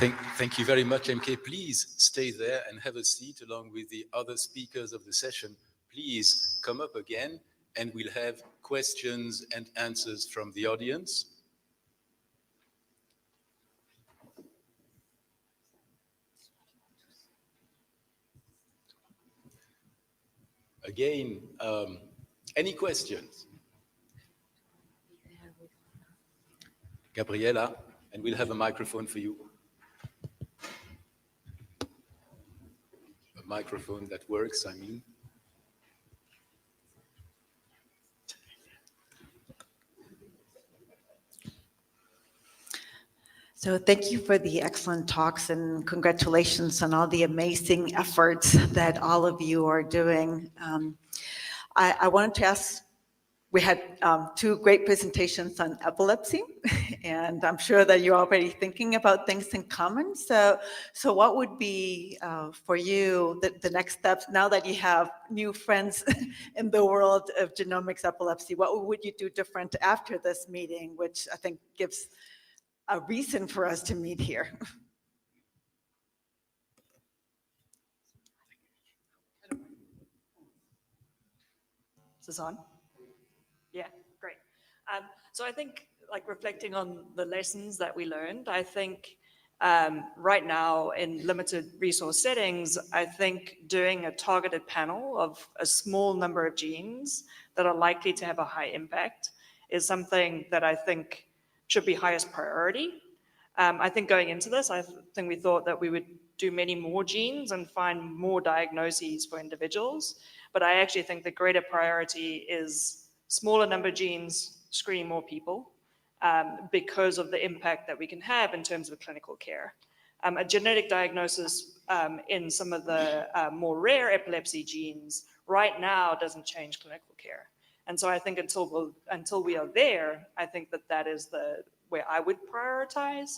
Thank you very much, MK. Please stay there and have a seat along with the other speakers of the session. Please come up again, and we'll have questions and answers from the audience. Again, any questions? Gabriela, and we'll have a microphone for you. A microphone that works, I mean. So thank you for the excellent talks and congratulations on all the amazing efforts that all of you are doing. I wanted to ask, we had two great presentations on epilepsy, and I'm sure that you're already thinking about things in common. So what would be for you the next steps now that you have new friends in the world of genomics epilepsy? What would you do different after this meeting, which I think gives a reason for us to meet here? Is this on? Yeah, great. So I think, like, reflecting on the lessons that we learned, I think right now in limited resource settings, I think doing a targeted panel of a small number of genes that are likely to have a high impact is something that I think should be highest priority. I think going into this, I think we thought that we would do many more genes and find more diagnoses for individuals. But I actually think the greater priority is smaller number of genes, screen more people, because of the impact that we can have in terms of clinical care. A genetic diagnosis in some of the more rare epilepsy genes right now doesn't change clinical care. And so I think until we are there, I think that is where I would prioritize.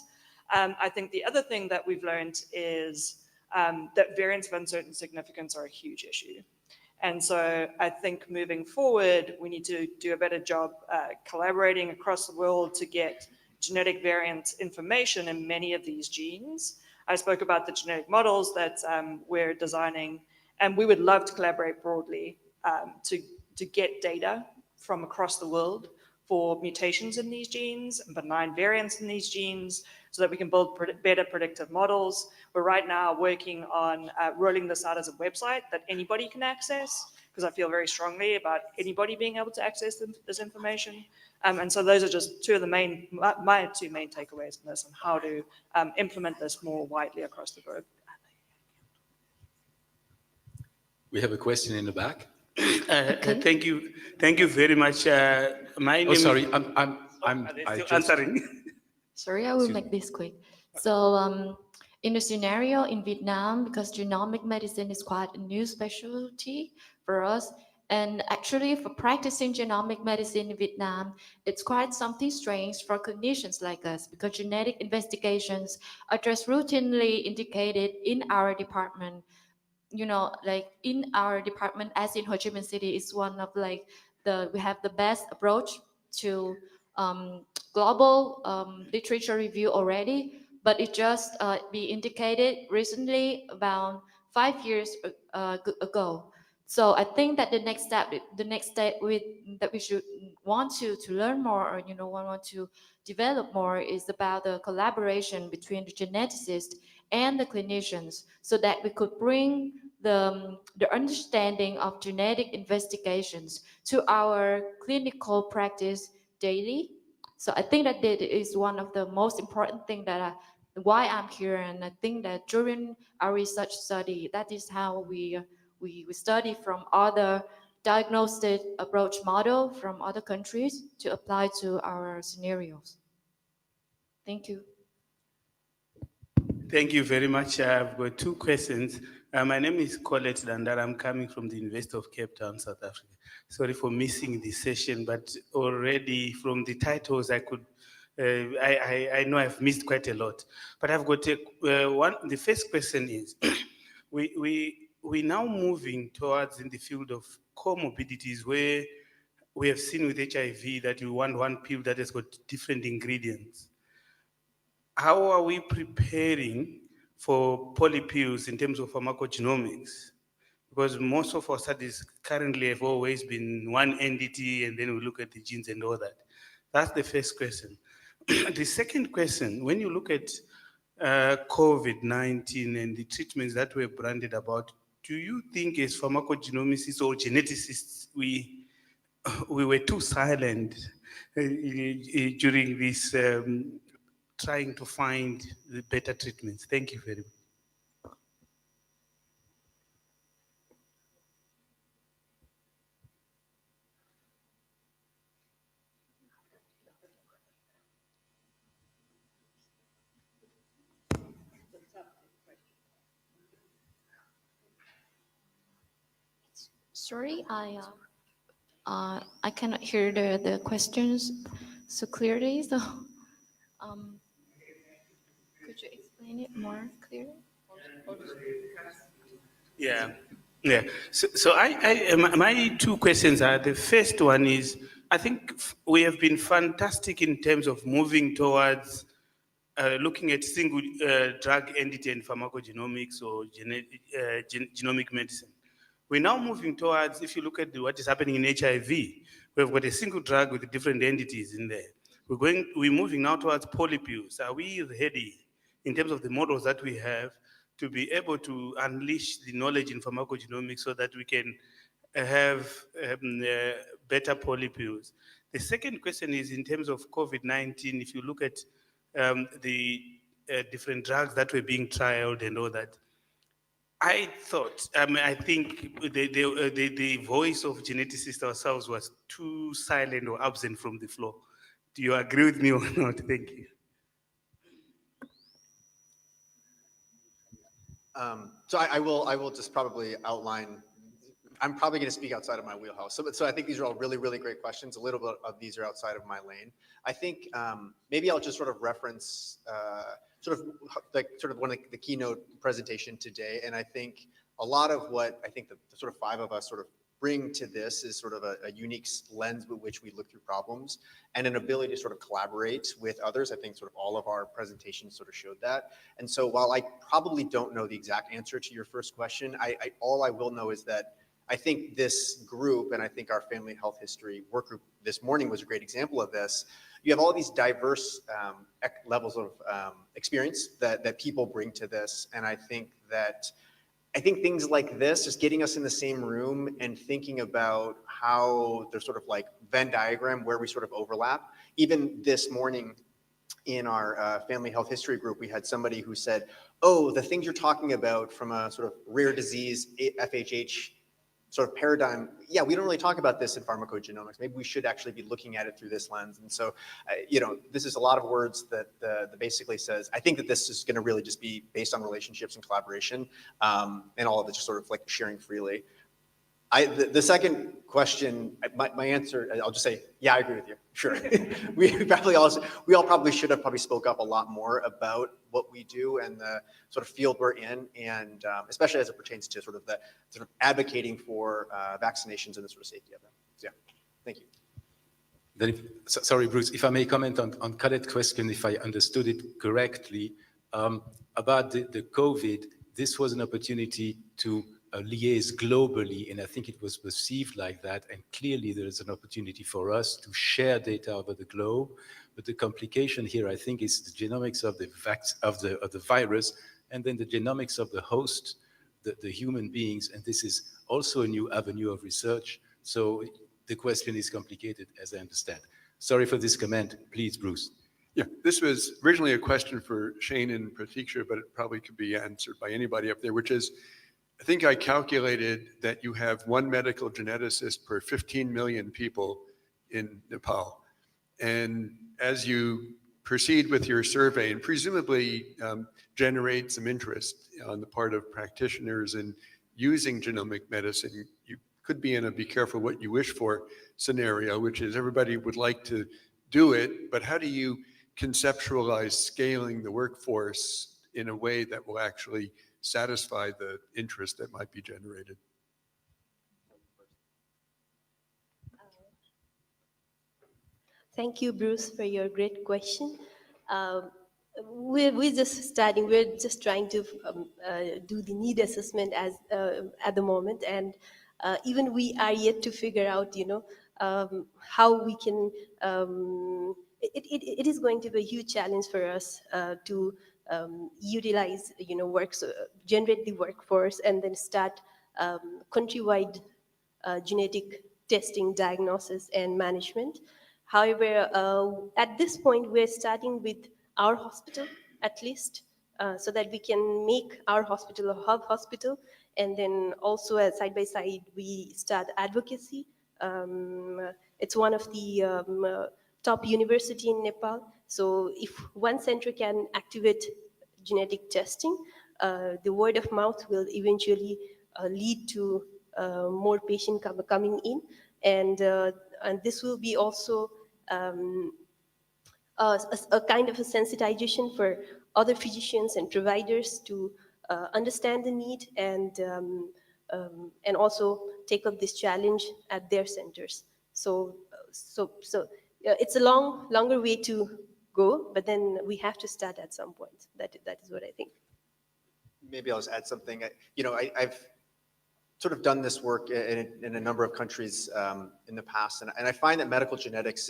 I think the other thing that we've learned is that variants of uncertain significance are a huge issue. And so I think moving forward, we need to do a better job collaborating across the world to get genetic variant information in many of these genes. I spoke about the genetic models that we're designing, and we would love to collaborate broadly to get data from across the world for mutations in these genes and benign variants in these genes so that we can build better predictive models. We're right now working on rolling this out as a website that anybody can access, because I feel very strongly about anybody being able to access this information. And so those are just my two main takeaways from this, on how to implement this more widely across the globe. We have a question in the back. Thank you very much. My name sorry, is... I'm answering. Sorry, I will make this quick. So in the scenario in Vietnam, because genomic medicine is quite a new specialty for us, and actually for practicing genomic medicine in Vietnam, it's quite something strange for clinicians like us, because genetic investigations are just routinely indicated in our department. You know, like in our department, as in Ho Chi Minh City, is one of like we have the best approach to global literature review already, but it just be indicated recently about 5 years ago. So I think that the next step that we should want to learn more, or want to develop more, is about the collaboration between the geneticists and the clinicians, so that we could bring the understanding of genetic investigations to our clinical practice daily. So I think that is one of the most important thing why I'm here, and I think that during our research study, that is how we study from other diagnostic approach model from other countries to apply to our scenarios. Thank you. Thank you very much. I've got two questions. My name is Colette Dandar. I'm coming from the University of Cape Town, South Africa. Sorry for missing this session, but already from the titles, I know I've missed quite a lot. But I've got one. The first question is, we're now moving towards in the field of comorbidities, where we have seen with HIV that you want one pill that has got different ingredients. how are we preparing for polypills in terms of pharmacogenomics? Because most of our studies currently have always been one entity, and then we look at the genes and all that. That's the first question. The second question, when you look at COVID-19 and the treatments that were branded about, do you think as pharmacogenomicists or geneticists, we were too silent during this trying to find the better treatments? Thank you very much. Sorry, I cannot hear the questions so clearly. So, um, could you explain it more clearly? Yeah, yeah. My two questions are, the first one is, I think we have been fantastic in terms of moving towards looking at single drug entity and pharmacogenomics or genomic medicine. We're now moving towards, if you look at what is happening in HIV, we've got a single drug with different entities in there. We're moving now towards polypills. Are we ready in terms of the models that we have to be able to unleash the knowledge in pharmacogenomics so that we can have better polypills? The second question is in terms of COVID-19, if you look at the different drugs that were being trialed and all that, I think the voice of geneticists ourselves was too silent or absent from the floor. Do you agree with me or not? Thank you. So I will just probably outline. I'm probably going to speak outside of my wheelhouse. So I think these are all really, really great questions. A little bit of these are outside of my lane. I think maybe I'll just sort of reference sort of one of the keynote presentation today. And I think a lot of what I think the sort of five of us sort of bring to this is sort of a unique lens with which we look through problems and an ability to sort of collaborate with others. I think sort of all of our presentations sort of showed that. And so while I probably don't know the exact answer to your first question, all I will know is that I think this group, and I think our family health history work group this morning was a great example of this. You have all these diverse levels of experience that people bring to this. And I think things like this, just getting us in the same room and thinking about how there's sort of like Venn diagram where we sort of overlap. Even this morning in our family health history group, we had somebody who said, oh, the things you're talking about from a sort of rare disease, FHH sort of paradigm, yeah, we don't really talk about this in pharmacogenomics. Maybe we should actually be looking at it through this lens. And so, this is a lot of words that basically says, I think that this is going to really just be based on relationships and collaboration, and all of it just sort of like sharing freely. The second question, my answer, I'll just say, yeah, I agree with you. Sure. we all probably should have spoke up a lot more about what we do and the sort of field we're in, and especially as it pertains to sort of advocating for vaccinations and the sort of safety of them. So yeah, thank you. Then sorry, Bruce, if I may comment on Khaled's question, if I understood it correctly, about the COVID, this was an opportunity to liaise globally, and I think it was perceived like that, and clearly there is an opportunity for us to share data over the globe. But the complication here, I think, is the genomics of the virus, and then the genomics of the host, the human beings, and this is also a new avenue of research. So the question is complicated, as I understand. Sorry for this comment. Please, Bruce. Yeah, this was originally a question for Shane and Pratiksha, but it probably could be answered by anybody up there, which is, I think I calculated that you have one medical geneticist per 15 million people in Nepal. And as you proceed with your survey and presumably generate some interest on the part of practitioners in using genomic medicine, you could be in a be careful what you wish for scenario, which is everybody would like to do it, but how do you conceptualize scaling the workforce in a way that will actually satisfy the interest that might be generated? Thank you, Bruce, for your great question. we're just starting. We're just trying to do the need assessment as at the moment, and even we are yet to figure out, how we can. It is going to be a huge challenge for us to utilize, generate the workforce, and then start countrywide genetic testing, diagnosis, and management. However, at this point, we're starting with our hospital, at least, so that we can make our hospital a hub hospital. And then also, side by side, we start advocacy. It's one of the top university in Nepal. So if one center can activate genetic testing, the word of mouth will eventually lead to more patient coming in, and this will be also a kind of a sensitization for other physicians and providers to understand the need, and also take up this challenge at their centers. It's a longer way to go, but then we have to start at some point. That is what I think. Maybe I'll just add something. I've sort of done this work in a number of countries in the past, and I find that medical genetics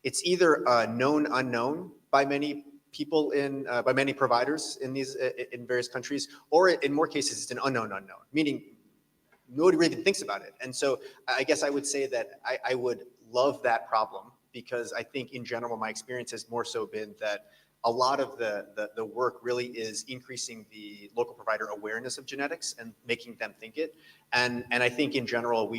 it's either a known unknown by many people by many providers in various countries, or in more cases it's an unknown unknown, meaning nobody really even thinks about it. And so I guess I would say that I would love that problem, because I think in general my experience has more so been that a lot of the work really is increasing the local provider awareness of genetics and making them think it. And I think in general,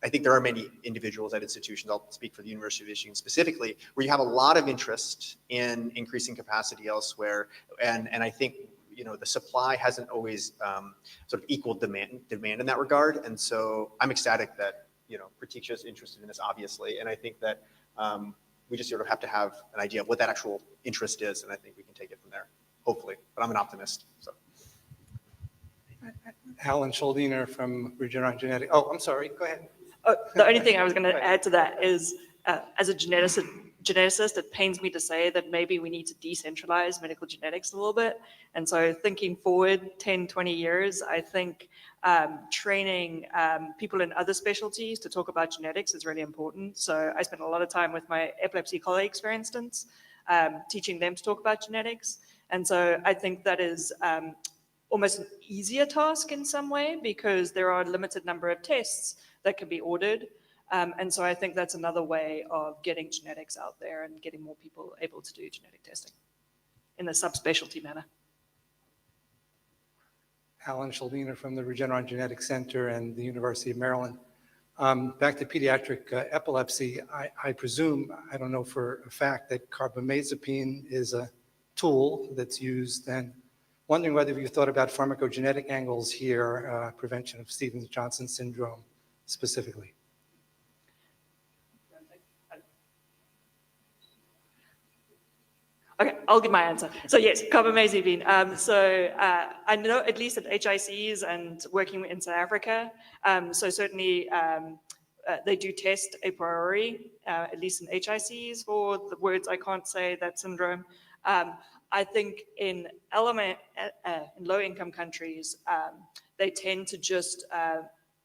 I think there are many individuals at institutions, I'll speak for the University of Michigan specifically, where you have a lot of interest in increasing capacity elsewhere. And I think, the supply hasn't always sort of equaled demand in that regard. And so I'm ecstatic that, Pratiksha is interested in this, obviously. And I think that we just sort of have to have an idea of what that actual interest is, and I think we can take it from there, hopefully. But I'm an optimist, so. Alan Schuldiner from Regeneron Genetics. Oh, I'm sorry, go ahead. The only thing I was going to add to that is, as a geneticist, it pains me to say that maybe we need to decentralize medical genetics a little bit. And so thinking forward 10, 20 years, I think training people in other specialties to talk about genetics is really important. So I spent a lot of time with my epilepsy colleagues, for instance, teaching them to talk about genetics. And so I think that is almost an easier task in some way, because there are a limited number of tests that can be ordered. And so I think that's another way of getting genetics out there and getting more people able to do genetic testing in a subspecialty manner. Alan Schuldiner from the Regeneron Genetics Center and the University of Maryland. Back to pediatric epilepsy, I presume, I don't know for a fact, that carbamazepine is a tool that's used, and wondering whether you thought about pharmacogenetic angles here, prevention of Stevens-Johnson syndrome specifically. Okay, I'll give my answer. So yes, carbamazepine. I know at least at HICs and working in South Africa, so certainly they do test a priori, at least in HICs, for the words I can't say, that syndrome. I think in low-income countries, they tend to just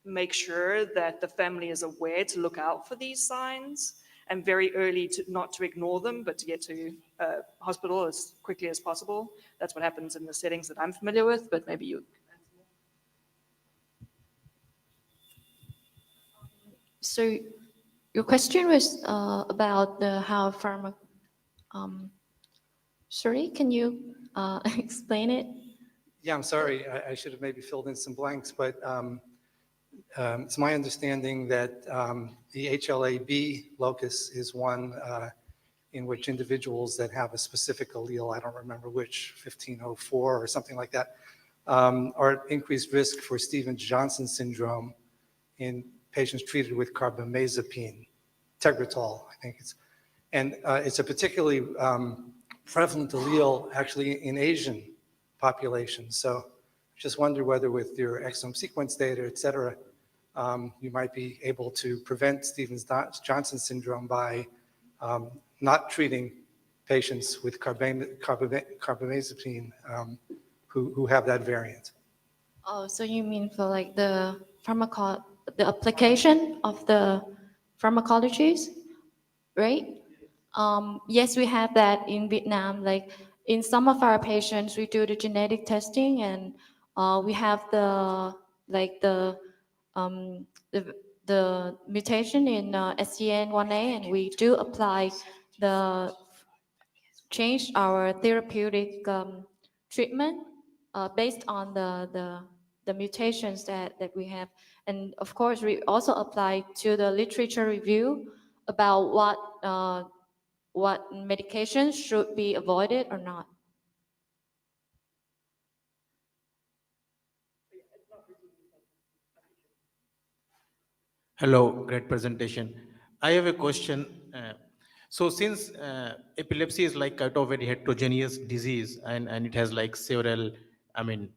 make sure that the family is aware to look out for these signs, and very early not to ignore them, but to get to hospital as quickly as possible. That's what happens in the settings that I'm familiar with, but maybe you. So your question was about how sorry, can you explain it? Yeah, I'm sorry, I should have maybe filled in some blanks, but it's my understanding that the HLA-B locus is one in which individuals that have a specific allele, I don't remember which, 1504 or something like that, are at increased risk for Stevens-Johnson syndrome in patients treated with carbamazepine, Tegretol, I think it's. And it's a particularly prevalent allele actually in Asian populations. So just wonder whether with your exome sequence data, et cetera, you might be able to prevent Stevens-Johnson syndrome by not treating patients with carbamazepine who have that variant. Oh, so you mean for like the the application of the pharmacologies, right? Yes, we have that in Vietnam. Like in some of our patients, we do the genetic testing, and we have the like um, the the mutation in SCN1A, and we do apply the change our therapeutic treatment based on the mutations that we have. And of course, we also apply to the literature review about what medications should be avoided or not. Hello, great presentation. I have a question. So since epilepsy is like kind of very heterogeneous disease and it has like several, a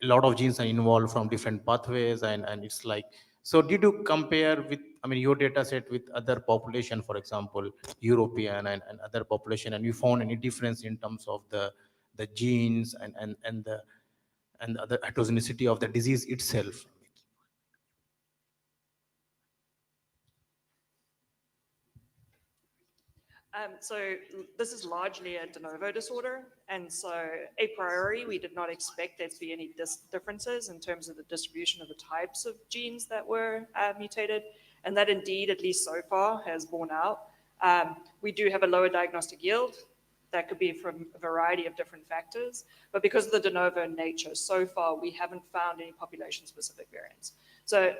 lot of genes are involved from different pathways and it's like, so did you compare with, your data set with other population, for example, European and other population, and you found any difference in terms of the genes and the other heterogeneity of the disease itself? So this is largely a de novo disorder, and so a priori, we did not expect there to be any differences in terms of the distribution of the types of genes that were mutated, and that indeed, at least so far, has borne out. We do have a lower diagnostic yield. That could be from a variety of different factors, but because of the de novo nature, so far, we haven't found any population-specific variants. So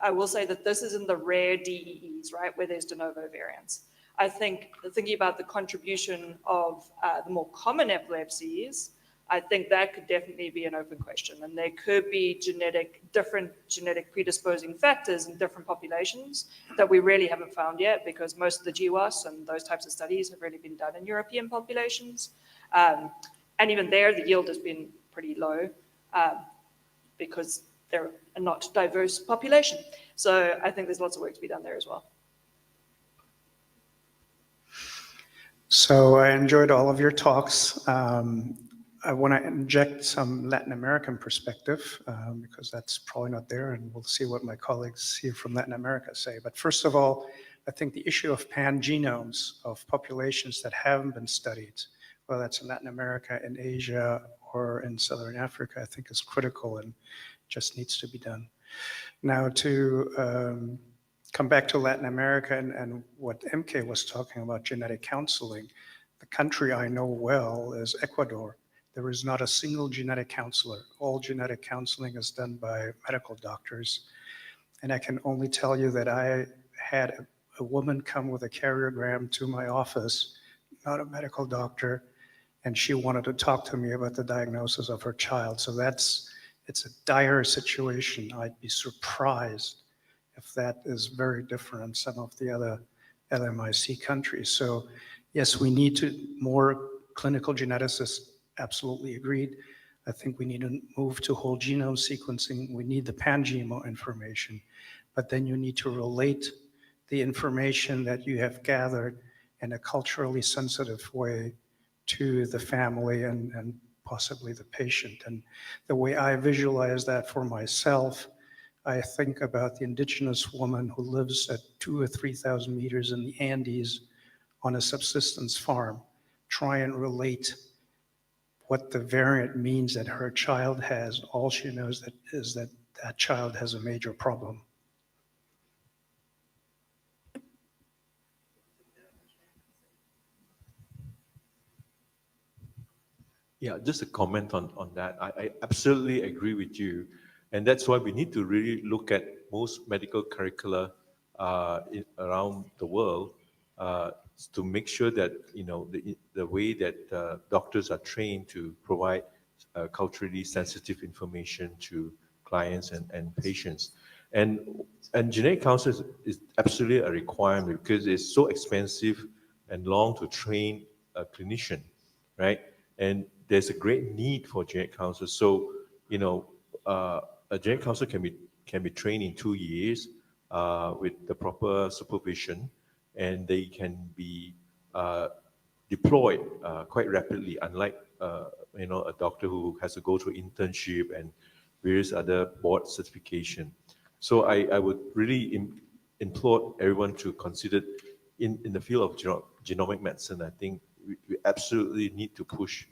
I will say that this is in the rare DEEs, right, where there's de novo variants. I think thinking about the contribution of the more common epilepsies, I think that could definitely be an open question. And there could be different genetic predisposing factors in different populations that we really haven't found yet, because most of the GWAS and those types of studies have really been done in European populations. And even there, the yield has been pretty low because they're a not diverse population. So I think there's lots of work to be done there as well. So I enjoyed all of your talks. I want to inject some Latin American perspective because that's probably not there, and we'll see what my colleagues here from Latin America say. But first of all, I think the issue of pangenomes of populations that haven't been studied, whether that's in Latin America, in Asia, or in Southern Africa, I think is critical and just needs to be done. Now to come back to Latin America and what MK was talking about, genetic counseling. The country I know well is Ecuador. There is not a single genetic counselor. All genetic counseling is done by medical doctors. And I can only tell you that I had a woman come with a karyogram to my office, not a medical doctor, and she wanted to talk to me about the diagnosis of her child. So it's a dire situation. I'd be surprised if that is very different in some of the other LMIC countries. So yes, we need more clinical geneticists, absolutely agreed. I think we need to move to whole genome sequencing. We need the pan-genome information, but then you need to relate the information that you have gathered in a culturally sensitive way to the family and possibly the patient. And the way I visualize that for myself, I think about the indigenous woman who lives at 2,000 or 3,000 meters in the Andes on a subsistence farm. Try and relate what the variant means that her child has. All she knows is that that child has a major problem. Yeah, just a comment on that. I absolutely agree with you. And that's why we need to really look at most medical curricula around the world to make sure that, the way that doctors are trained to provide culturally sensitive information to clients and patients. And genetic counseling is absolutely a requirement because it's so expensive and long to train a clinician, right? And there's a great need for genetic counselors. So, a genetic counselor can be trained in 2 years with the proper supervision, and they can be deployed quite rapidly, unlike a doctor who has to go through internship and various other board certification. So I would really implore everyone to consider in the field of genomic medicine. I think we absolutely need to push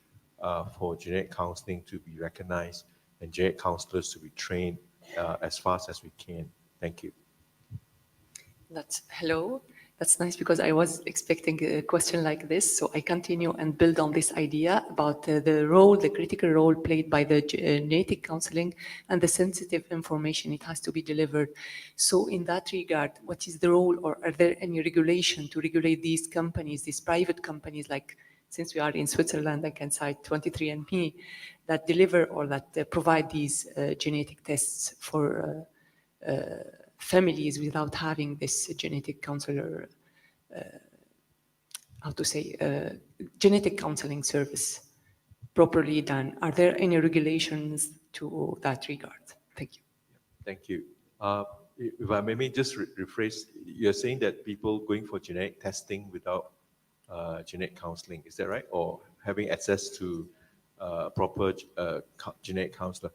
for genetic counseling to be recognized and genetic counselors to be trained as fast as we can. Thank you. Hello. That's nice because I was expecting a question like this. So I continue and build on this idea about the critical role played by the genetic counseling and the sensitive information it has to be delivered. So in that regard, what is the role, or are there any regulation to regulate these companies, these private companies, like since we are in Switzerland, I can cite 23andMe, that deliver or that provide these genetic tests for families without having this genetic counselor, genetic counseling service properly done. Are there any regulations to that regard? Thank you. Thank you. If I may just rephrase, you're saying that people going for genetic testing without genetic counseling, is that right? Or having access to proper genetic counselor?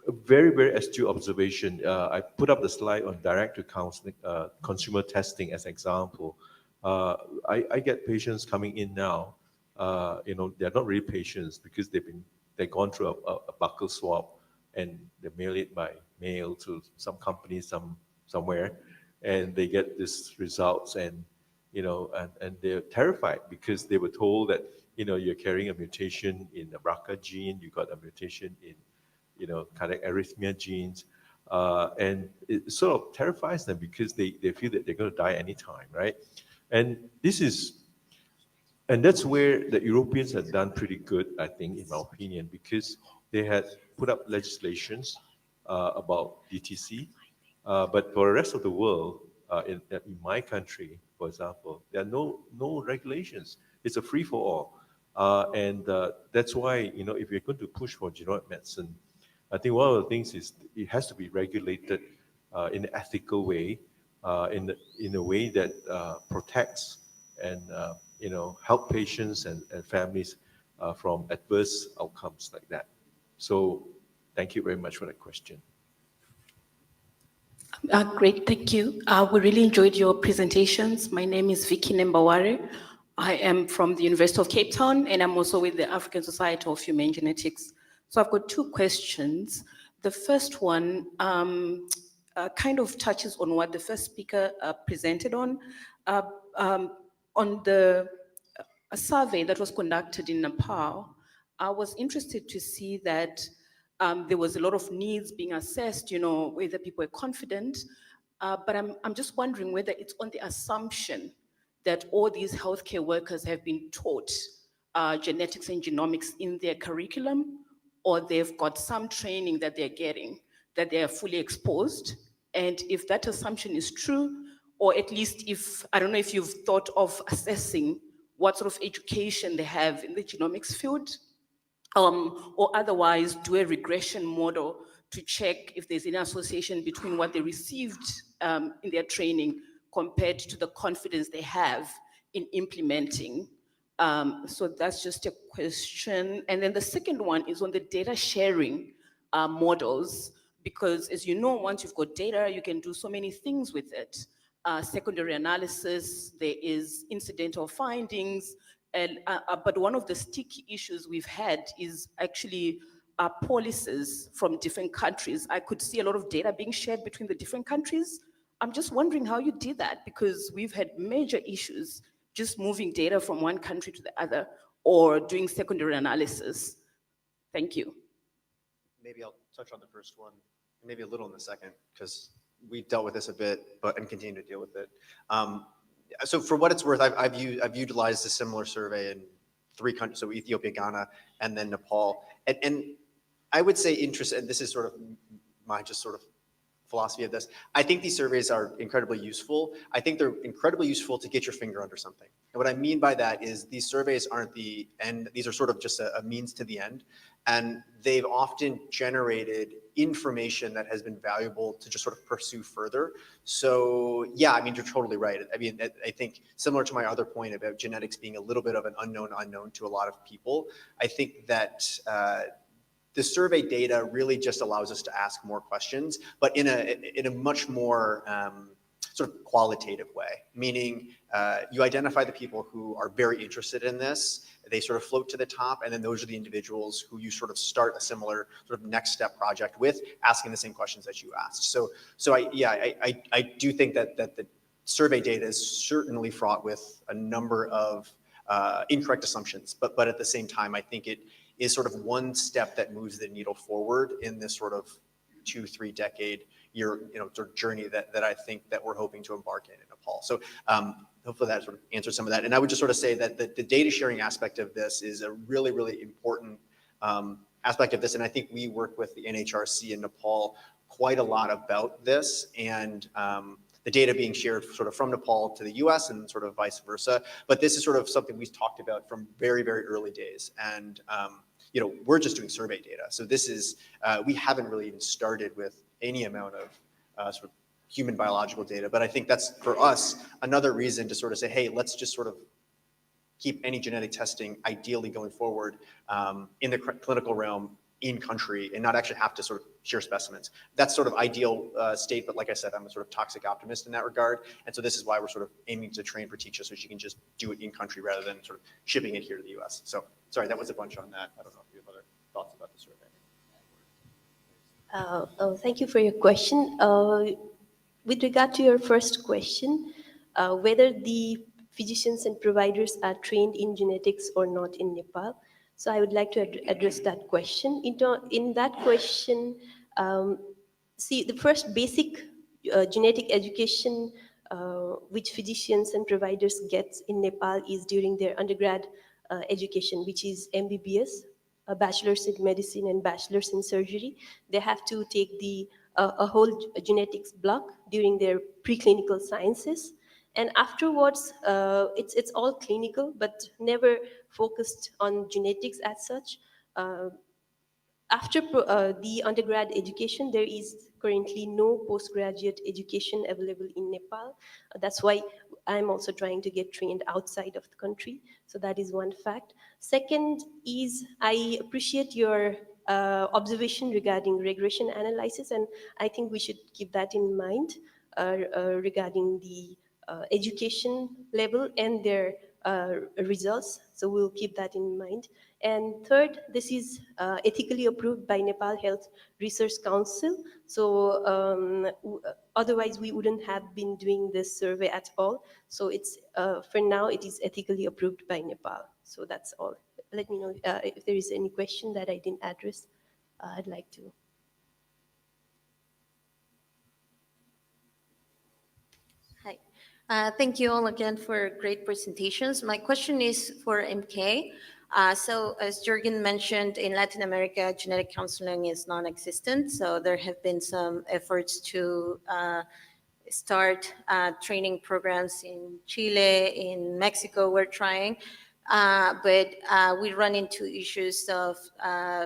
A very, very astute observation. I put up the slide on direct to counseling, consumer testing as example. I get patients coming in now, they're not really patients because they've gone through a buccal swab and they mail it by mail to some company somewhere, and they get these results, and they're terrified because they were told that you're carrying a mutation in the BRCA gene, you got a mutation in cardiac arrhythmia genes, and it sort of terrifies them because they feel that they're going to die anytime, right? And that's where the Europeans have done pretty good, I think, in my opinion, because they had put up legislations about DTC, but for the rest of the world, in my country, for example, there are no regulations. It's a free for all, and that's why if you're going to push for genomic medicine, I think one of the things is it has to be regulated in an ethical way, in a way that protects and help patients and families from adverse outcomes like that. So thank you very much for that question. Great, thank you. We really enjoyed your presentations. My name is Vicky Nembaware. I am from the University of Cape Town, and I'm also with the African Society of Humane Genetics. So I've got two questions. The first one kind of touches on what the first speaker presented on a survey that was conducted in Nepal. I was interested to see that there was a lot of needs being assessed, whether people are confident, but I'm just wondering whether it's on the assumption that all these healthcare workers have been taught genetics and genomics in their curriculum, or they've got some training that they're getting, that they are fully exposed. And if that assumption is true, or at least if, I don't know if you've thought of assessing what sort of education they have in the genomics field, or otherwise do a regression model to check if there's any association between what they received in their training compared to the confidence they have in implementing. So that's just a question. And then the second one is on the data sharing models, because as you know, once you've got data, you can do so many things with it. Secondary analysis, there is incidental findings, and but one of the sticky issues we've had is actually policies from different countries. I could see a lot of data being shared between the different countries. I'm just wondering how you did that, because we've had major issues just moving data from one country to the other or doing secondary analysis. Thank you. Maybe I'll touch on the first one, maybe a little in the second, because we've dealt with this a bit, and continue to deal with it. So for what it's worth, I've utilized a similar survey in 3 countries, so Ethiopia, Ghana, and then Nepal. And I would say interest, and this is sort of my just sort of philosophy of this. I think these surveys are incredibly useful. I think they're incredibly useful to get your finger under something. And what I mean by that is these surveys aren't the end. These are sort of just a means to the end. And they've often generated information that has been valuable to just sort of pursue further. So yeah, I mean, you're totally right. I mean, I think similar to my other point about genetics being a little bit of an unknown to a lot of people, I think that the survey data really just allows us to ask more questions, but in a much more sort of qualitative way, meaning you identify the people who are very interested in this, they sort of float to the top, and then those are the individuals who you sort of start a similar sort of next step project with, asking the same questions that you asked. So I do think that the survey data is certainly fraught with a number of incorrect assumptions, but at the same time, I think it is sort of one step that moves the needle forward in this sort of 2-3 decade sort of journey that I think that we're hoping to embark in Nepal. So hopefully that sort of answers some of that. And I would just sort of say that the data sharing aspect of this is a really, really important aspect of this. And I think we work with the NHRC in Nepal quite a lot about this, and the data being shared sort of from Nepal to the US and sort of vice versa. But this is sort of something we've talked about from very, very early days. And we're just doing survey data. So this is, we haven't really even started with any amount of sort of human biological data. But I think that's, for us, another reason to sort of say, hey, let's just sort of keep any genetic testing ideally going forward in the clinical realm in country and not actually have to sort of share specimens. That's sort of ideal state, but like I said, I'm a sort of toxic optimist in that regard. And so this is why we're sort of aiming to train Prateeksha so she can just do it in country rather than sort of shipping it here to the US. So sorry, that was a bunch on that. I don't know if you have other thoughts about the survey. Thank you for your question. With regard to your first question, whether the physicians and providers are trained in genetics or not in Nepal. So I would like to address that question. In that question, see, the first basic genetic education which physicians and providers get in Nepal is during their undergrad education, which is MBBS, a bachelor's in medicine and bachelor's in surgery. They have to take a whole genetics block during their preclinical sciences. And afterwards, it's all clinical, but never focused on genetics as such. After the undergrad education, there is currently no postgraduate education available in Nepal. That's why I'm also trying to get trained outside of the country. So that is one fact. Second is, I appreciate your observation regarding regression analysis, and I think we should keep that in mind regarding the education level and their results. So we'll keep that in mind. And third, this is ethically approved by Nepal Health Research Council. So otherwise we wouldn't have been doing this survey at all. So it's for now it is ethically approved by Nepal. So that's all. Let me know if there is any question that I didn't address. I'd like to. Hi. Thank you all again for great presentations. My question is for MK. So as Jürgen mentioned, in Latin America, genetic counseling is non-existent. So there have been some efforts to start training programs in Chile, in Mexico, we're trying. But we run into issues of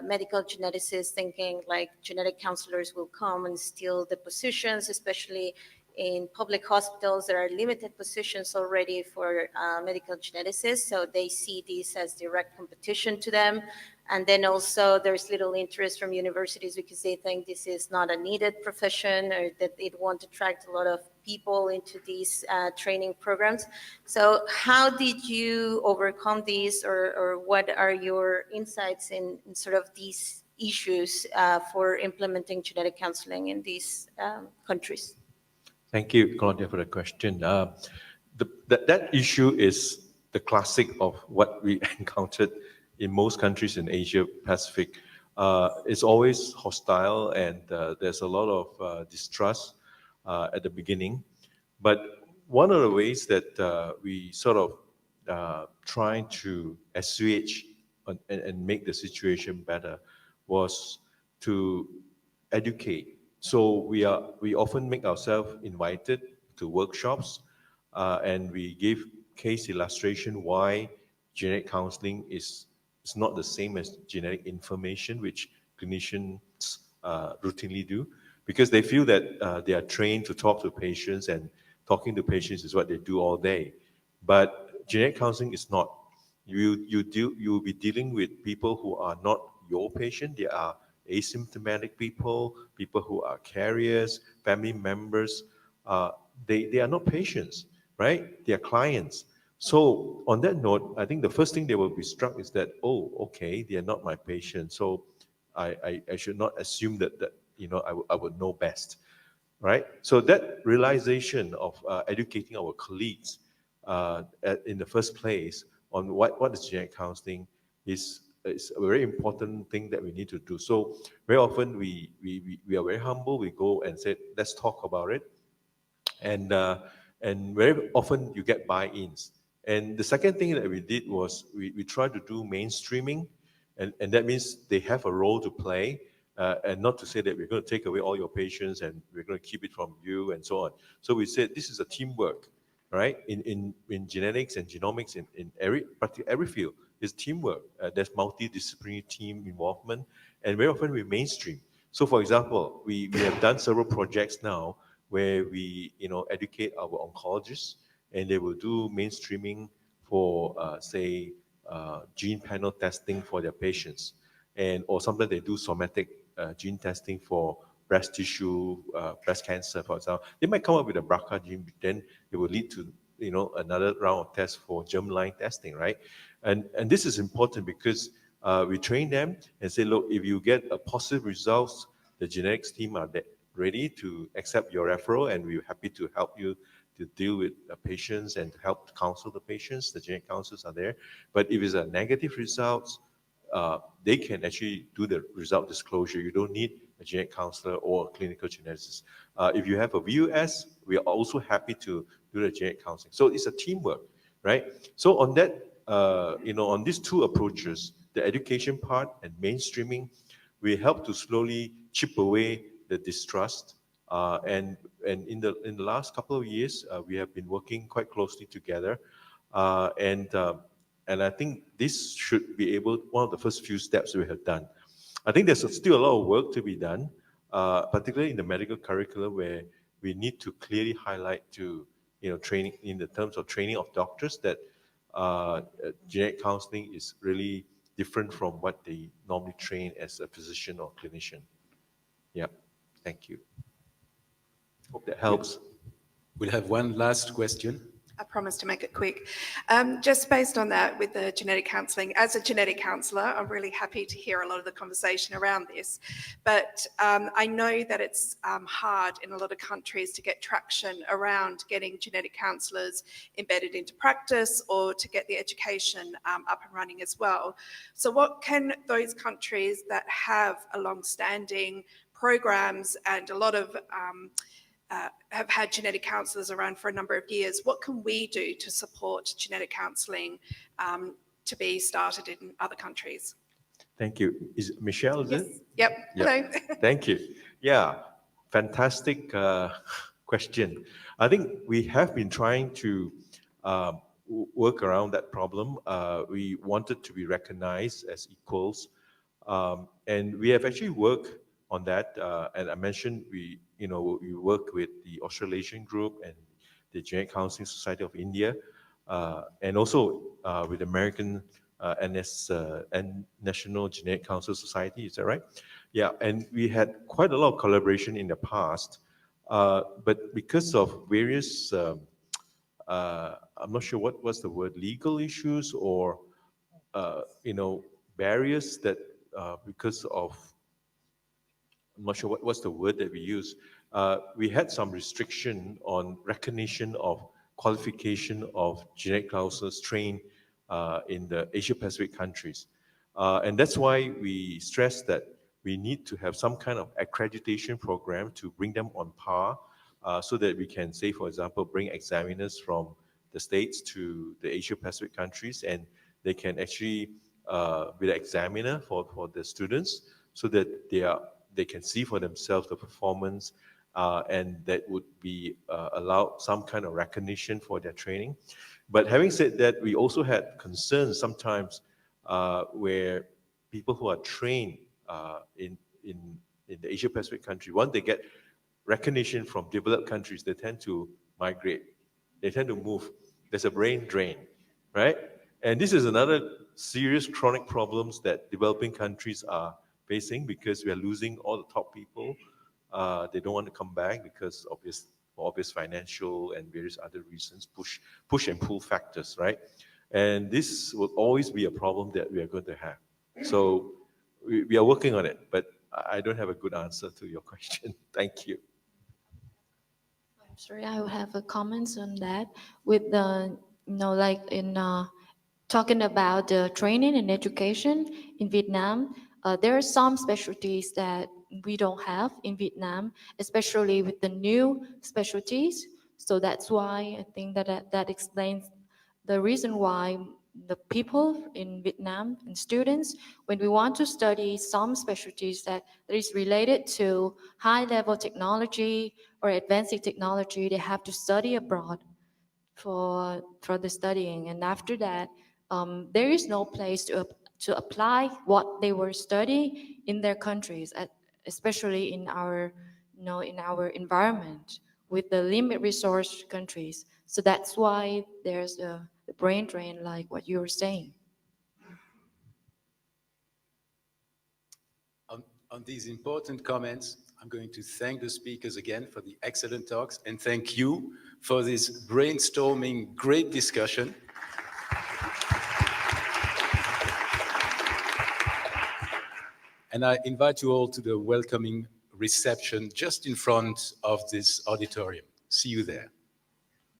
medical geneticists thinking like genetic counselors will come and steal the positions, especially in public hospitals. There are limited positions already for medical geneticists, so they see this as direct competition to them. And then also there's little interest from universities because they think this is not a needed profession, or that it won't attract a lot of people into these training programs. So how did you overcome these, or what are your insights in sort of these issues for implementing genetic counseling in these countries? Thank you, Claudia, for the question. That issue is the classic of what we encountered in most countries in Asia Pacific. It's always hostile, and there's a lot of distrust at the beginning. But one of the ways that we sort of try to assuage and make the situation better was to educate So we often make ourselves invited to workshops, and we give case illustration why genetic counseling is not the same as genetic information, which clinicians routinely do, because they feel that they are trained to talk to patients, and talking to patients is what they do all day. But genetic counseling is not. You will be dealing with people who are not your patient. They are asymptomatic people, people who are carriers, family members. They are not patients, right? They are clients. So on that note, I think the first thing they will be struck is that, oh, okay, they are not my patient. So I should not assume that I would know best, right? So that realization of educating our colleagues in the first place on what is genetic counseling is a very important thing that we need to do. So very often we are very humble. We go and say, let's talk about it. And very often you get buy-ins. And the second thing that we did was we tried to do mainstreaming, and that means they have a role to play, and not to say that we're going to take away all your patients and we're going to keep it from you and so on. So we said this is a teamwork, right? In genetics and genomics, in practically every field, is teamwork. There's multidisciplinary team involvement, and very often we mainstream. So for example, we have done several projects now where we educate our oncologists, and they will do mainstreaming for say gene panel testing for their patients, or sometimes they do somatic gene testing for breast tissue, breast cancer, for example. They might come up with a BRCA gene, then it will lead to another round of tests for germline testing, right? And this is important because we train them and say, look, if you get a positive results, the genetics team are ready to accept your referral, and we're happy to help you to deal with the patients and help counsel the patients. The genetic counselors are there. But if it's a negative results, they can actually do the result disclosure. You don't need a genetic counselor or a clinical geneticist. If you have a VUS, we are also happy to do the genetic counseling. So it's a teamwork, right? So on that, on these two approaches, the education part and mainstreaming, we help to slowly chip away the distrust. And in the last couple of years, we have been working quite closely together. And I think this should be one of the first few steps we have done. I think there's still a lot of work to be done, particularly in the medical curriculum, where we need to clearly highlight to, training in the terms of training of doctors, that genetic counseling is really different from what they normally train as a physician or clinician. Yeah, thank you. Hope that helps. We'll have one last question. I promise to make it quick. Just based on that, with the genetic counselling, as a genetic counsellor, I'm really happy to hear a lot of the conversation around this. But I know that it's hard in a lot of countries to get traction around getting genetic counsellors embedded into practice, or to get the education up and running as well. So what can those countries that have a long-standing programs and a lot of have had genetic counsellors around for a number of years, what can we do to support genetic counselling to be started in other countries? Thank you. Is Michelle, is Yes. it? Yep. Yeah. Hello. Thank you. Yeah, fantastic question. I think we have been trying to work around that problem. We wanted to be recognized as equals. And we have actually worked on that. And I mentioned we work with the Australasian group and the Genetic Counseling Society of India, and also with American National Genetic Counsel Society. Is that right? Yeah, and we had quite a lot of collaboration in the past, but because of various, I'm not sure what's the word, legal issues or barriers that because of, I'm not sure what's the word that we use. We had some restriction on recognition of qualification of genetic counselors trained in the Asia Pacific countries. And that's why we stress that we need to have some kind of accreditation program to bring them on par, so that we can say, for example, bring examiners from the States to the Asia Pacific countries, and they can actually be the examiner for the students, so that they are they can see for themselves the performance, and that would be allow some kind of recognition for their training. But having said that, we also had concerns sometimes where people who are trained in the Asia Pacific country, once they get recognition from developed countries, they tend to migrate. They tend to move. There's a brain drain, right? And this is another serious chronic problems that developing countries are facing because we are losing all the top people. They don't want to come back because for obvious financial and various other reasons, push and pull factors, right? And this will always be a problem that we are going to have. So we are working on it, but I don't have a good answer to your question. Thank you. I'm sorry, I have a comments on that. With the, like in talking about the training and education in Vietnam, there are some specialties that we don't have in Vietnam, especially with the new specialties. So that's why I think that explains the reason why the people in Vietnam and students, when we want to study some specialties that is related to high-level technology or advanced technology, they have to study abroad for the studying. And after that, there is no place to apply what they were studying in their countries, especially in our, in our environment with the limited resource countries. So that's why there's the brain drain, like what you were saying. On these important comments, I'm going to thank the speakers again for the excellent talks and thank you for this brainstorming, great discussion. And I invite you all to the welcoming reception just in front of this auditorium. See you there.